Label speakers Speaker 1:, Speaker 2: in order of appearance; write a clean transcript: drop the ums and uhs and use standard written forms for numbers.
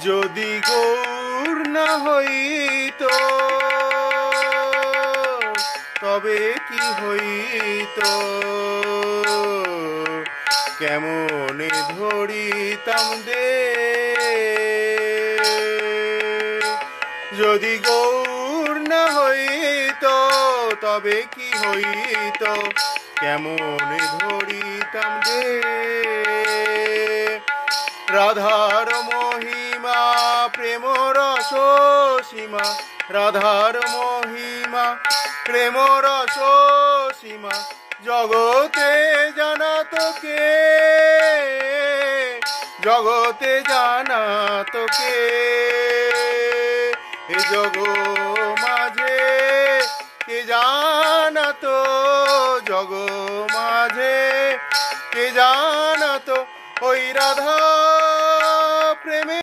Speaker 1: যদি গৌর না হইত তবে কি হইত, কেমনে ধরিতাম দে। যদি গৌর না হইত তবে কি হইত, কেমনে ধরিতাম দে। রাধার মহিমা প্রেম রস সীমা, রাধার মহিমা প্রেম রস সীমা, জগতে জানাত কে, জগতে জানাত কে। এ জগ মাঝে কে জানাত, জগ মাঝে কে জানাত ওই রাধা